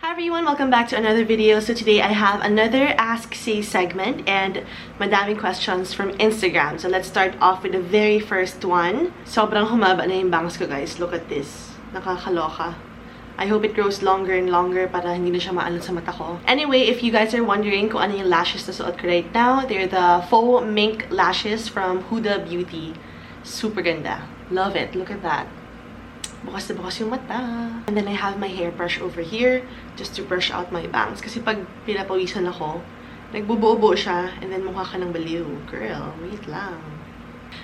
Hi everyone! Welcome back to another video. So today I have another Ask Say segment and madaming questions from Instagram. So let's start off with the very first one. Sobrang humaba na yung bangs ko, guys. Look at this. Nakakaloka. I hope it grows longer and longer para hindi na siya maalon sa mata ko. Anyway, if you guys are wondering kung ano yung lashes na suot ko right now, they're the faux mink lashes from Huda Beauty. Super ganda. Love it. Look at that. Bukas na bukas yung mata. And then I have my hairbrush over here just to brush out my bangs. Kasi pag pinapawisan ako, nagbubuo-buo siya and then mukha ka ng baliw. Girl, wait lang.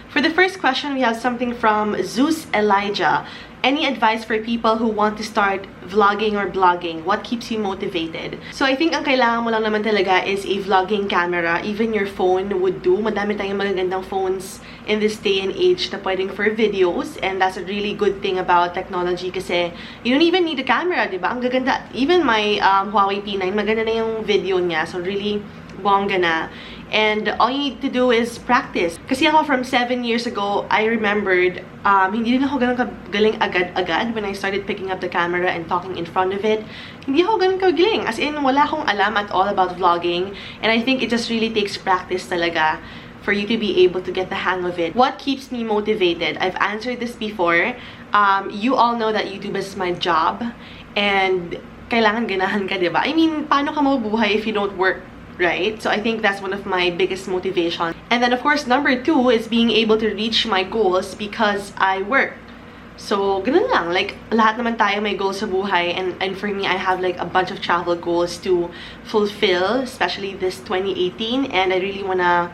For the first question, we have something from Zeus Elijah. Any advice for people who want to start vlogging or blogging? What keeps you motivated? So I think ang kailangan mo lang naman talaga is a vlogging camera. Even your phone would do. Madami tayong magagandang phones in this day and age na pwedeng for videos. And that's a really good thing about technology kasi you don't even need a camera, diba? Ang gaganda. Even my Huawei P9, maganda na yung video niya. So really bongga na. And all you need to do is practice. Kasi ako from 7 years ago, I remembered, hindi rin ako ganun kagaling agad-agad when I started picking up the camera and talking in front of it. Hindi ako ganun kagaling. As in, wala akong alam at all about vlogging. And I think it just really takes practice talaga for you to be able to get the hang of it. What keeps me motivated? I've answered this before. You all know that YouTube is my job. And kailangan ganahan ka, diba? I mean, paano ka mabubuhay if you don't work? Right? So I think that's one of my biggest motivation. And then of course, number 2 is being able to reach my goals because I work. So, ganun lang. Like, lahat naman tayo may goals sa buhay. And for me, I have like a bunch of travel goals to fulfill, especially this 2018. And I really wanna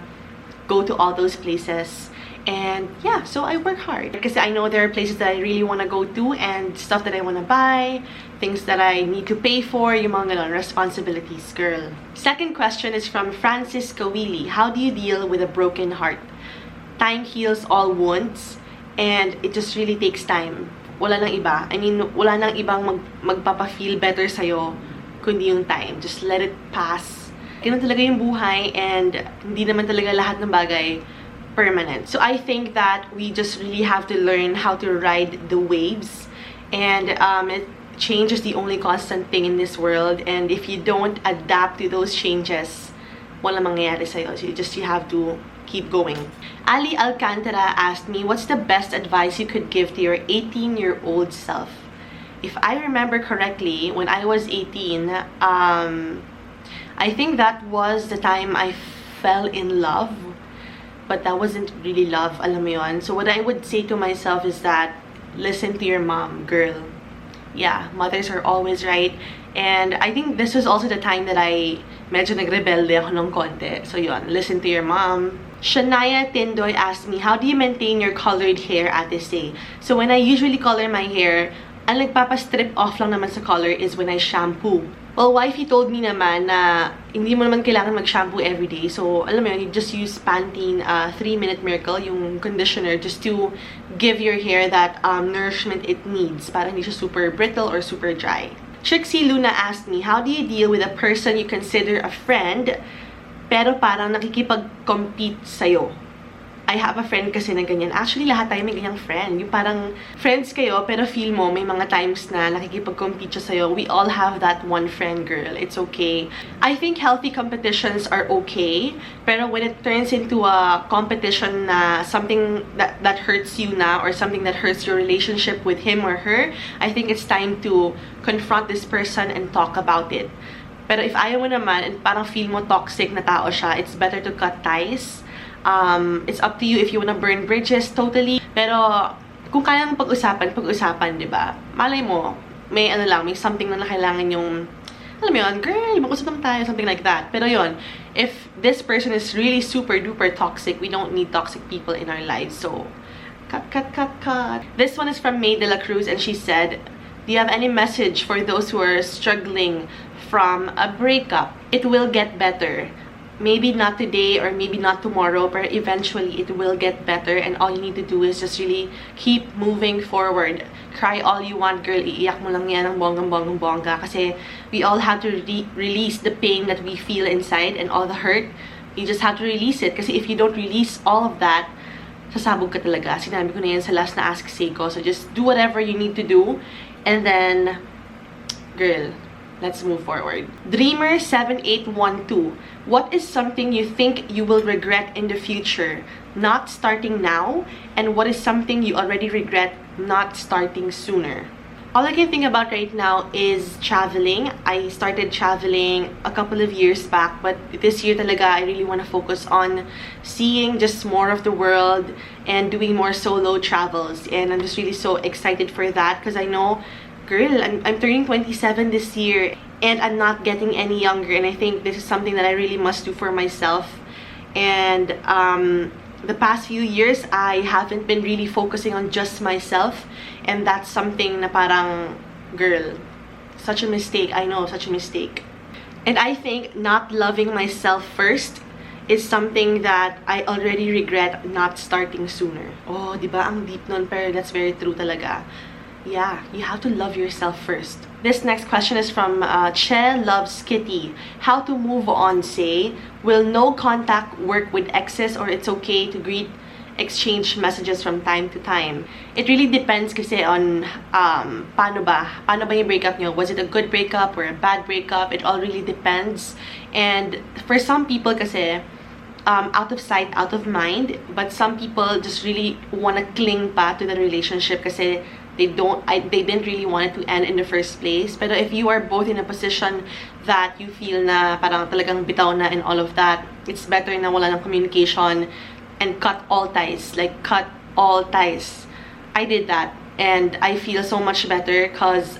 go to all those places. And yeah, so I work hard. Because I know there are places that I really want to go to and stuff that I want to buy, things that I need to pay for, yung mga ganon, responsibilities, girl. Second question is from Francis Kawili. How do you deal with a broken heart? Time heals all wounds and it just really takes time. Wala nang iba. I mean, wala nang ibang magpapa-feel better sa'yo kundi yung time. Just let it pass. Ganun talaga yung buhay and hindi naman talaga lahat ng bagay permanent. So I think that we just really have to learn how to ride the waves, and change is the only constant thing in this world, and if you don't adapt to those changes, walang mangyayari sa'yo. So you have to keep going. Ali Alcantara asked me, what's the best advice you could give to your 18-year-old self? If I remember correctly, when I was 18, I think that was the time I fell in love. But that wasn't really love, alam mo yun. So what I would say to myself is that, listen to your mom, girl. Yeah, mothers are always right. And I think this was also the time that I medyo nagrebelde ako ng konti. So yun, listen to your mom. Shania Tindoy asked me, how do you maintain your colored hair at this day? So when I usually color my hair, ang nagpapastrip off lang naman sa color is when I shampoo. Well, wifey told me naman na hindi mo naman kailangan mag-shampoo everyday. So, alam mo yun, you just use Pantene 3-Minute Miracle, yung conditioner, just to give your hair that nourishment it needs para hindi siya super brittle or super dry. Trixie Luna asked me, how do you deal with a person you consider a friend pero parang nakikipag-compete sa'yo? I have a friend kasi na ganyan. Actually, lahat tayo may ganyang friend. Yung parang friends kayo, pero feel mo may mga times na nakikipag-compete siya sa'yo. We all have that one friend, girl. It's okay. I think healthy competitions are okay. Pero when it turns into a competition na something that hurts you na or something that hurts your relationship with him or her, I think it's time to confront this person and talk about it. Pero if ayaw mo naman and parang feel mo toxic na tao siya, it's better to cut ties. It's up to you if you wanna burn bridges, totally. Pero, kung kayang pag-usapan, diba? Malay mo, may ano lang, may something na kailangan yung, alam mo yun, girl, mag-usap naman tayo, something like that. Pero yun, if this person is really super duper toxic, we don't need toxic people in our lives. So, cut. This one is from May de la Cruz, and she said, do you have any message for those who are struggling from a breakup? It will get better. Maybe not today or maybe not tomorrow, but eventually it will get better, and all you need to do is just really keep moving forward. Cry all you want, girl. Iiyak mo lang yan ng bonggang-bongga kasi we all have to release the pain that we feel inside and all the hurt. You just have to release it kasi if you don't release all of that, sasabog ka talaga. Sinabi ko na yan sa last na Ask Say ko. So just do whatever you need to do, and then, girl, let's move forward. Dreamer7812, what is something you think you will regret in the future not starting now, and what is something you already regret not starting sooner? All I can think about right now is traveling. I started traveling a couple of years back, but this year talaga I really want to focus on seeing just more of the world and doing more solo travels. And I'm just really so excited for that because I know, girl, I'm turning 27 this year and I'm not getting any younger, and I think this is something that I really must do for myself. And the past few years, I haven't been really focusing on just myself, and that's something na parang, girl, such a mistake. I know, such a mistake. And I think not loving myself first is something that I already regret not starting sooner. Oh, di ba? Ang deep nun, pero that's very true talaga. Yeah, you have to love yourself first. This next question is from Che Loves Kitty. How to move on, say? Will no contact work with exes, or it's okay to exchange messages from time to time? It really depends kasi on paano ba yung breakup nyo? Was it a good breakup or a bad breakup? It all really depends. And for some people kasi, out of sight, out of mind. But some people just really want to cling pa to the relationship kasi they didn't really want it to end in the first place. But if you are both in a position that you feel na parang talagang bitaw na and all of that, it's better na wala ng communication and cut all ties. Like, cut all ties. I did that and I feel so much better because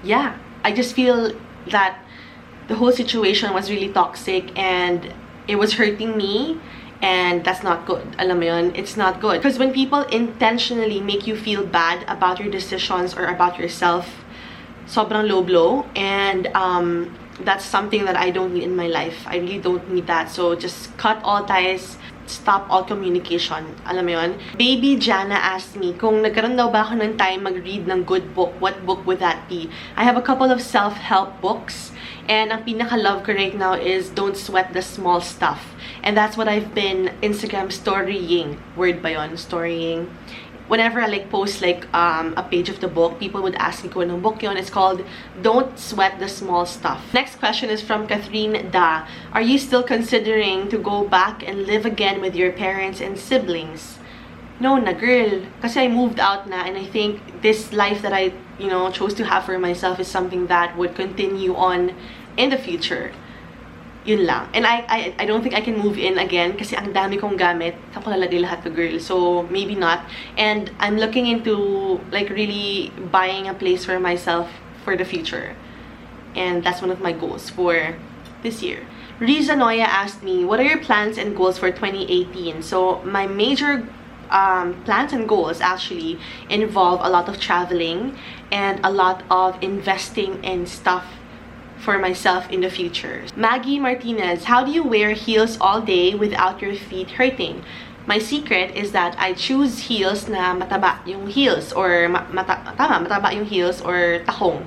yeah, I just feel that the whole situation was really toxic and it was hurting me. And that's not good. Alam mo yun? It's not good. Because when people intentionally make you feel bad about your decisions or about yourself, sobrang low blow. And that's something that I don't need in my life. I really don't need that. So just cut all ties. Stop all communication. Alam mo yun? Baby Jana asked me kung nagkaroon daw ba ako ng time mag-read ng good book, what book would that be? I have a couple of self-help books. And ang pinaka-love ko right now is Don't Sweat the Small Stuff. And that's what I've been Instagram storying. Word ba yun? Storying. Whenever I like post like a page of the book, people would ask me kung anong book yun. It's called Don't Sweat the Small Stuff. Next question is from Catherine Da. Are you still considering to go back and live again with your parents and siblings? No na, girl. Kasi I moved out na, and I think this life that I, chose to have for myself is something that would continue on in the future. Yun lang. And I don't think I can move in again kasi ang dami kong gamit. Saan ko lalagay lahat to, girl? So, maybe not. And I'm looking into, like, really buying a place for myself for the future. And that's one of my goals for this year. Riza Noya asked me, what are your plans and goals for 2018? So, my major plans and goals actually involve a lot of traveling and a lot of investing in stuff for myself in the future. Maggie Martinez, how do you wear heels all day without your feet hurting? My secret is that I choose heels na mataba yung heels or mataba yung heels or tahong.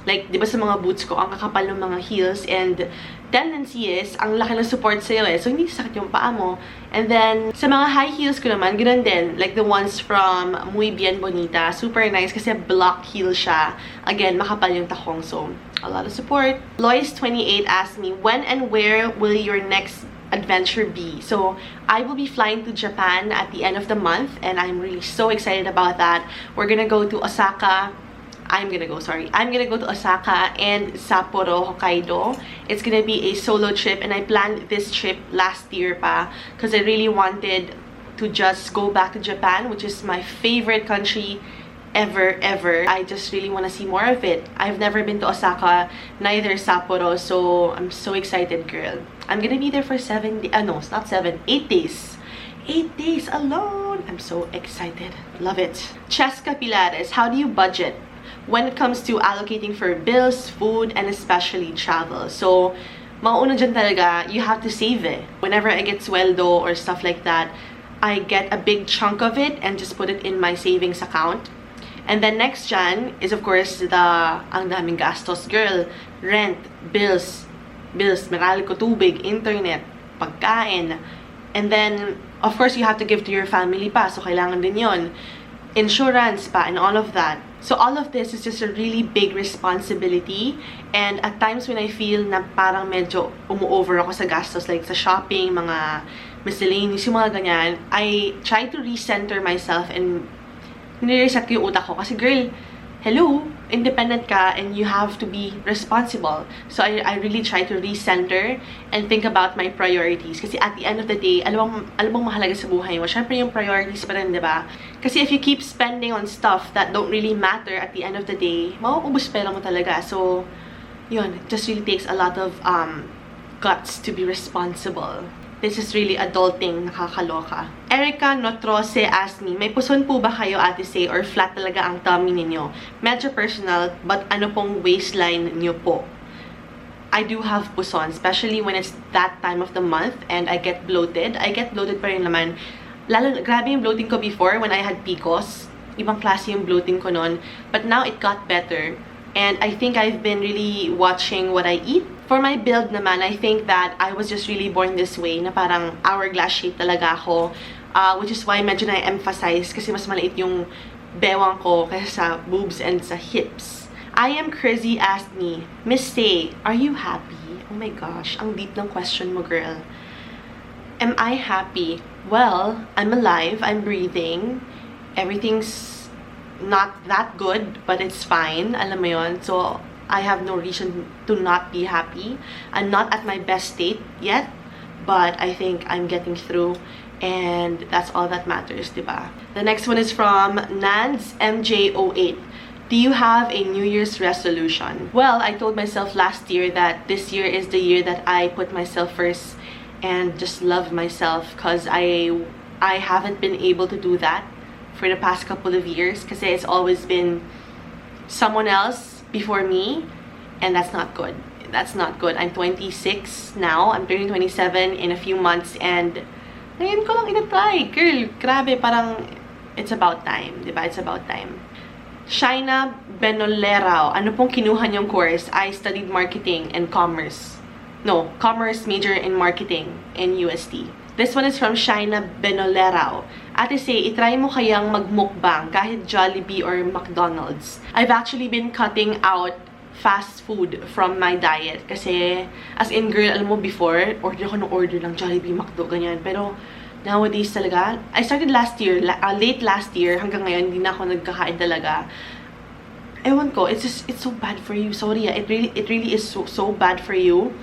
Like, di ba sa mga boots ko, ang kakapal ng mga heels, and tendency is, ang laki ng support sa'yo so hindi sakit yung paa mo. And then, sa mga high heels ko naman, ganun din. Like the ones from Muy Bien Bonita. Super nice kasi block heel siya. Again, makapal yung tahong, so a lot of support. Lois28 asked me, when and where will your next adventure be? So, I will be flying to Japan at the end of the month, and I'm really so excited about that. We're gonna go to Osaka. I'm gonna go to Osaka and Sapporo, Hokkaido. It's gonna be a solo trip, and I planned this trip last year pa because I really wanted to just go back to Japan, which is my favorite country ever. I just really want to see more of it. I've never been to Osaka, neither Sapporo, so I'm so excited, girl. I'm gonna be there for 7 days. No, it's not 7, 8 days. 8 days alone. I'm so excited. Love it. Cheska Pilares, how do you budget when it comes to allocating for bills, food, and especially travel? So, mauna dyan talaga, you have to save it. Whenever I get sweldo or stuff like that, I get a big chunk of it and just put it in my savings account. And then next dyan is, of course, ang daming gastos, girl. Rent, bills, Meralco, tubig, internet, pagkain. And then, of course, you have to give to your family pa, so kailangan din yon. Insurance pa, and all of that. So all of this is just a really big responsibility, and at times when I feel na parang medyo umu-over ako sa gastos, like sa shopping, mga miscellaneous, yung mga ganyan, I try to recenter myself and nire-reset ko yung utak ko. Kasi girl, hello, independent ka and you have to be responsible. So I really try to recenter and think about my priorities. Kasi at the end of the day, alam bang mahalaga sa buhay mo? Syempre yung priorities pa rin, diba? Kasi if you keep spending on stuff that don't really matter at the end of the day, mauubos pera mo talaga. So, yun, it just really takes a lot of guts to be responsible. This is really adulting, nakakaloka. Erica Notrose asked me, may puson po ba kayo, Ate Say, or flat talaga ang tummy ninyo? Medyo personal, but ano pong waistline niyo po? I do have puson, especially when it's that time of the month and I get bloated. I get bloated pa rin naman. Lalo, grabe yung bloating ko before when I had PCOS. Ibang klase yung bloating ko nun. But now it got better. And I think I've been really watching what I eat. For my build naman, I think that I was just really born this way, na parang hourglass shape talaga ako. Which is why medyo na-emphasize kasi mas maliit yung bewang ko kaysa sa boobs and sa hips. I am crazy asked me, Miss Say, are you happy? Oh my gosh, ang deep ng question mo, girl. Am I happy? Well, I'm alive, I'm breathing. Everything's not that good, but it's fine. Alam mo yun? So, I have no reason to not be happy. I'm not at my best state yet, but I think I'm getting through, and that's all that matters, diba? The next one is from Nans MJ08. Do you have a New Year's resolution? Well, I told myself last year that this year is the year that I put myself first and just love myself, because I haven't been able to do that for the past couple of years kasi it's always been someone else before me, and that's not good. That's not good. I'm 26 now. I'm turning 27 in a few months, and ngayon ko lang ina-try. Girl, grabe, parang it's about time, diba? It's about time. Shaina Benolerao, ano pong kinuha niyong course? I studied marketing and commerce. No, commerce major in marketing in UST. This one is from Shaina Benolerao. Ate Say, itry mo kayang magmukbang kahit Jollibee or McDonald's. I've actually been cutting out fast food from my diet. Kasi, as in girl, alam mo before, order lang Jollibee, McDo, ganyan. Pero, nowadays talaga, I started last year, late last year, hanggang ngayon, hindi na ako nagkakain talaga. Ewan ko, it's so bad for you. Sorry, it really is so bad for you.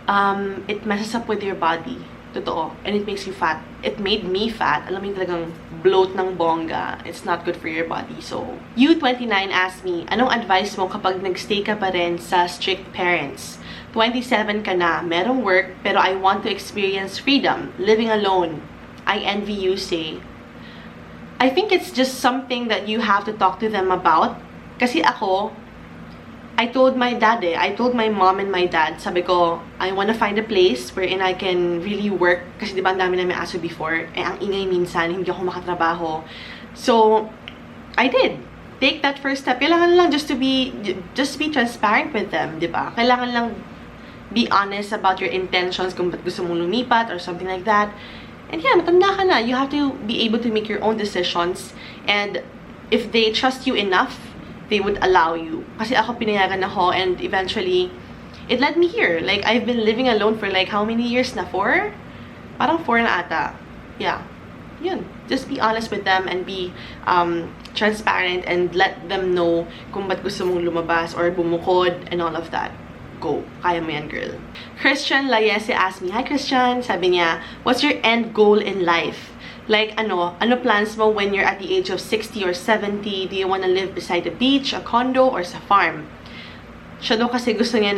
It messes up with your body. Totoo. And it makes you fat. It made me fat. Alam mo yung talagang bloat ng bongga. It's not good for your body. So, U29 asked me, anong advice mo kapag nagstay ka pa rin sa strict parents? 27 ka na, merong work, pero I want to experience freedom, living alone. I envy you, Say. I think it's just something that you have to talk to them about. Kasi ako, I told my dad I told my mom and my dad, sabi ko, I wanna find a place wherein I can really work. Kasi diba ang dami namin aso before, ang ingay minsan, hindi ako makatrabaho. So, I did. Take that first step. Kailangan lang just be transparent with them, diba? Kailangan lang be honest about your intentions kung ba't gusto mong lumipat or something like that. And yeah, matanda ka na. You have to be able to make your own decisions. And if they trust you enough, they would allow you. Kasi ako pinayagan ako, and eventually, it led me here. Like, I've been living alone for like how many years na? 4? Parang 4 na ata. Yeah. Yun. Just be honest with them and be transparent and let them know kung ba't gusto mong lumabas or bumukod and all of that. Go. Kaya mo yan, girl. Christian Layese asked me, hi Christian, sabi niya, what's your end goal in life? Like, ano plans mo when you're at the age of 60 or 70? Do you want to live beside a beach, a condo, or sa farm? Siya daw kasi gusto niya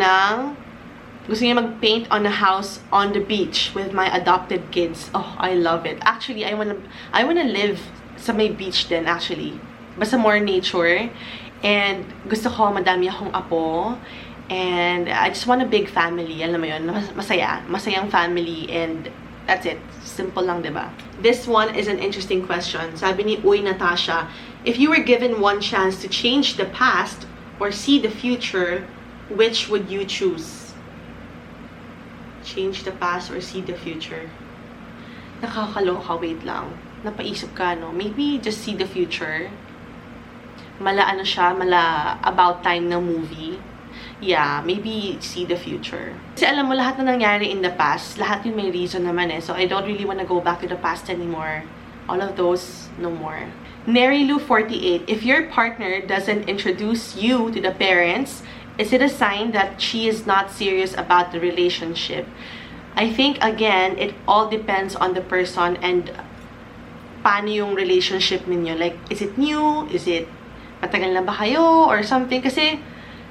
mag-paint on a house on the beach with my adopted kids. Oh, I love it. Actually, I wanna live sa may beach din, actually. Basta more nature. And gusto ko madami akong apo. And I just want a big family. Alam mo yun, masayang family, and that's it. Simple lang, diba? This one is an interesting question. Sabi ni Uy Natasha, if you were given one chance to change the past or see the future, which would you choose? Change the past or see the future? Nakakaloka, wait lang. Napaisip ka, no? Maybe just see the future. mala ano siya, mala about time na movie. Yeah, maybe see the future. Kasi alam mo, lahat na nangyari in the past, lahat yung may reason naman eh. So, I don't really want to go back to the past anymore. All of those, no more. Nerilu48, if your partner doesn't introduce you to the parents, is it a sign that she is not serious about the relationship? I think, again, it all depends on the person and paano yung relationship ninyo. Like, is it new? Is it matagal na ba kayo? Or something? Kasi,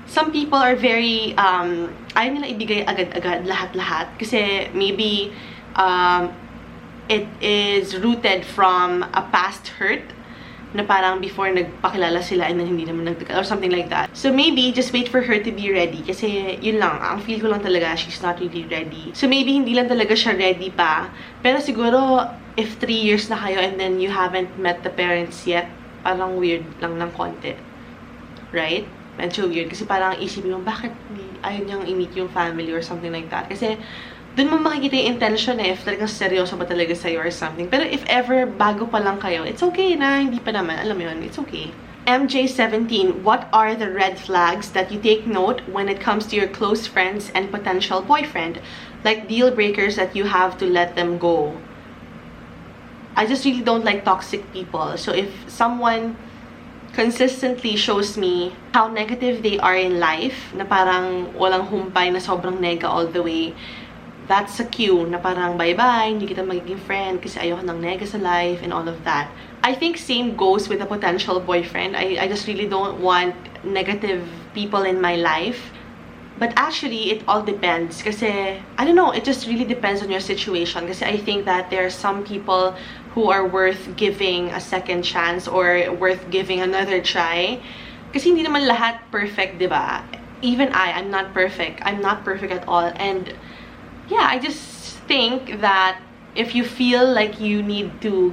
some people are very, ayaw nila ibigay agad-agad, lahat-lahat. Kasi maybe, it is rooted from a past hurt na parang before nagpakilala sila and then hindi naman nagtagal or something like that. So maybe, just wait for her to be ready. Kasi yun lang, ang feel ko lang talaga, she's not really ready. So maybe hindi lang talaga siya ready pa. Pero siguro, if 3 years na kayo and then you haven't met the parents yet, parang weird lang ng konti. Right? Medyo weird. Kasi parang isipin mo, bakit ayaw niyang i-meet yung family or something like that. Kasi, dun mo makikita yung intention eh, if talagang seryoso ba talaga sa'yo or something. Pero if ever, bago pa lang kayo, it's okay na, hindi pa naman. Alam mo yun, it's okay. MJ17, what are the red flags that you take note when it comes to your close friends and potential boyfriend? Like deal breakers that you have to let them go. I just really don't like toxic people. So if someone consistently shows me how negative they are in life, na parang walang humpay, na sobrang nega all the way, that's a cue na parang bye-bye, hindi kita magiging friend kasi ayoko ng nega sa life and all of that. I think same goes with a potential boyfriend. I just really don't want negative people in my life. But actually, it all depends. Kasi, I don't know, it just really depends on your situation. Kasi I think that there are some people who are worth giving a second chance or worth giving another try. Kasi hindi naman lahat perfect, diba? Even I'm not perfect. I'm not perfect at all. And yeah, I just think that if you feel like you need to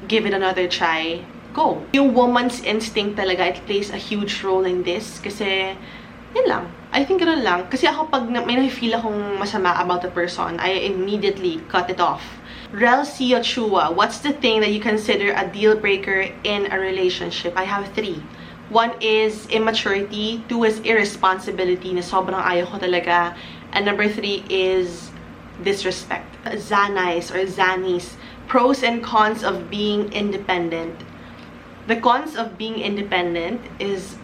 give it another try, go. Yung woman's instinct talaga, it plays a huge role in this. Kasi, yun lang. I think ganun lang. Kasi ako pag may na-feel akong masama about the person, I immediately cut it off. Rel Chua, what's the thing that you consider a deal breaker in a relationship? I have 3. 1 is immaturity, 2 is irresponsibility, na sobrang ayaw ko talaga, and number 3 is disrespect. Zanais or Zanis, pros and cons of being independent. The cons of being independent is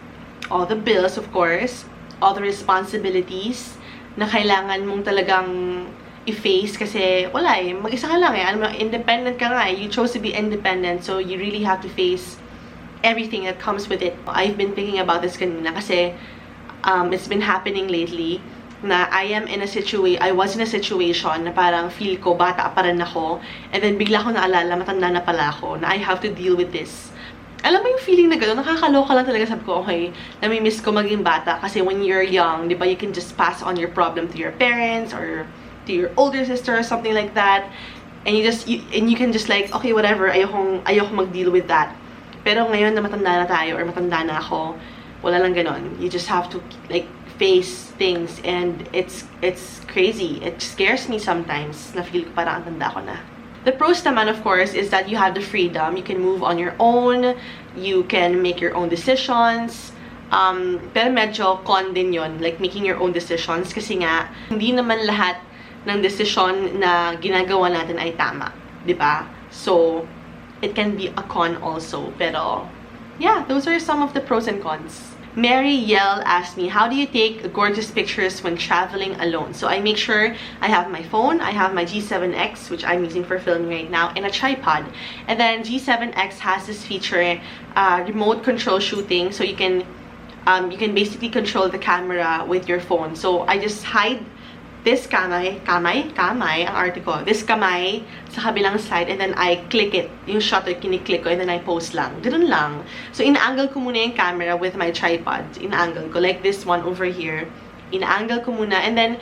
all the bills, of course, all the responsibilities na kailangan mong talagang i-face kasi wala eh, mag-isa ka lang eh. Alam mo, independent ka nga eh. You chose to be independent, so you really have to face everything that comes with it. I've been thinking about this kanina kasi it's been happening lately na I was in a situation na parang feel ko bata pa rin ako, and then bigla ko naalala, matanda na pala ako, na I have to deal with this. Alam mo yung feeling na gano'n, nakakaloka lang talaga. Sabi ko, okay, nami-miss ko maging bata kasi when you're young, di ba, you can just pass on your problem to your parents or to your older sister or something like that, and you can just like, okay, whatever, ayokong mag-deal with that. Pero ngayon na matanda na tayo or matanda na ako, wala lang gano'n. You just have to like face things, and it's crazy. It scares me sometimes na feel ko parang ang tanda ko na. The pros naman, of course, is that you have the freedom. You can move on your own. You can make your own decisions. Pero medyo con din yun, like making your own decisions. Kasi nga, hindi naman lahat ng decision na ginagawa natin ay tama. Diba? So, it can be a con also. Pero, yeah, those are some of the pros and cons. Mary Yell asked me, how do you take gorgeous pictures when traveling alone? So I make sure I have my phone, I have my G7X, which I'm using for filming right now, and a tripod. And then G7X has this feature, remote control shooting, so you can basically control the camera with your phone. So I just hide this kamay, ang article, this kamay sa kabilang side, and then I click it, yung shutter, kiniklik ko, and then I post lang. Ganun lang. So, ina-angle ko muna yung camera with my tripod. Ina-angle ko, like this one over here. Ina-angle ko muna, and then,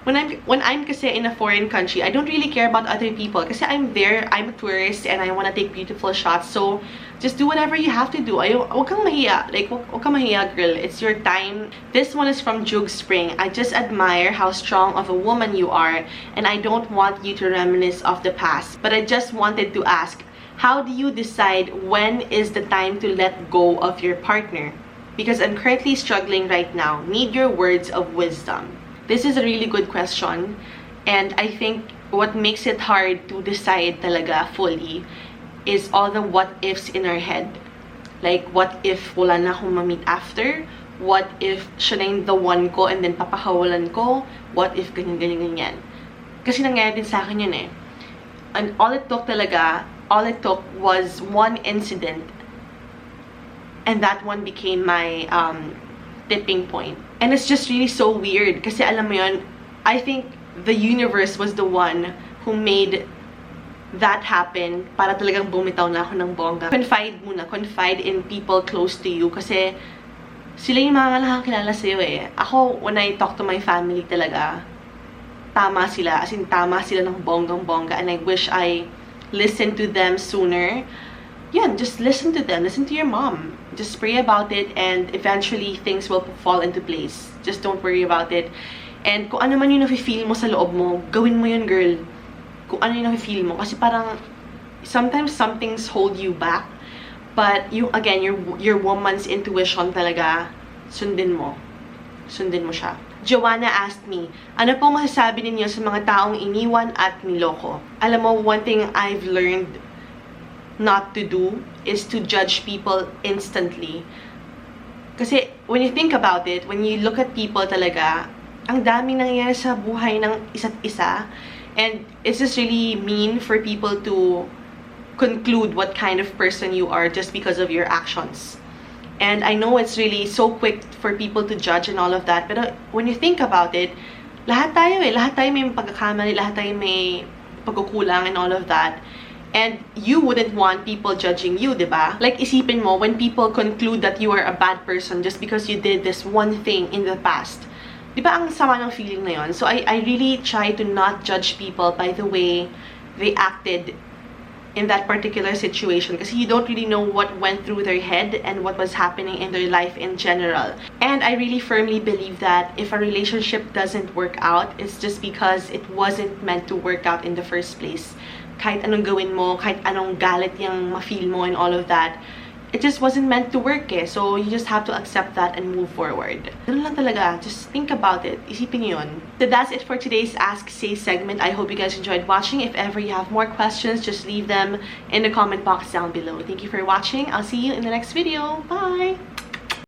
when I'm kasi in a foreign country, I don't really care about other people. Kasi I'm there, I'm a tourist, and I want to take beautiful shots. So, just do whatever you have to do. Huwag kang mahiya. Like, huwag kang mahiya, girl. It's your time. This one is from Jug Spring. I just admire how strong of a woman you are, and I don't want you to reminisce of the past. But I just wanted to ask, How do you decide when is the time to let go of your partner? Because I'm currently struggling right now. Need your words of wisdom. This is a really good question. And I think what makes it hard to decide talaga fully is all the what ifs in our head. Like, what if wala na akong ma-meet after? What if siya na yung the one ko and then papakawalan ko? What if ganyan, ganyan, ganyan? Kasi nangyari din sa akin yun eh. And all it took was one incident. And that one became my tipping point. And it's just really so weird. Kasi alam mo yun, I think the universe was the one who made that happen para talagang bumitaw na ako ng bongga. Confide in people close to you kasi sila yung mga nakakilala sa'yo eh. Ako, when I talk to my family talaga, tama sila. As in, tama sila ng bonggang-bongga. And I wish I listened to them sooner. Yan, just listen to them. Listen to your mom. Just pray about it and eventually things will fall into place. Just don't worry about it. And kung ano man yung nafe-feel mo sa loob mo, gawin mo yun, girl. Kung ano yung nafe-feel mo. Kasi parang, sometimes some things hold you back. But, again, your woman's intuition talaga, sundin mo. Sundin mo siya. Joanna asked me, ano pong masasabi ninyo sa mga taong iniwan at niloko? Alam mo, one thing I've learned not to do is to judge people instantly. Kasi, when you think about it, when you look at people talaga, ang daming nangyayari sa buhay ng isa't isa. And it's just really mean for people to conclude what kind of person you are just because of your actions. And I know it's really so quick for people to judge and all of that. But when you think about it, lahat tayo may pagkakamali, lahat tayo may pagkukulang and all of that. And you wouldn't want people judging you, diba? Like, isipin mo, when people conclude that you are a bad person just because you did this one thing in the past, diba ang sama ng feeling na yun? So I really try to not judge people by the way they acted in that particular situation kasi you don't really know what went through their head and what was happening in their life in general. And I really firmly believe that if a relationship doesn't work out, it's just because it wasn't meant to work out in the first place. Kahit anong gawin mo, kahit anong galit yung ma-feel mo and all of that, it just wasn't meant to work eh. So you just have to accept that and move forward. Ganun lang talaga. Just think about it. Isipin niyo yun. So that's it for today's Ask Say segment. I hope you guys enjoyed watching. If ever you have more questions, just leave them in the comment box down below. Thank you for watching. I'll see you in the next video. Bye!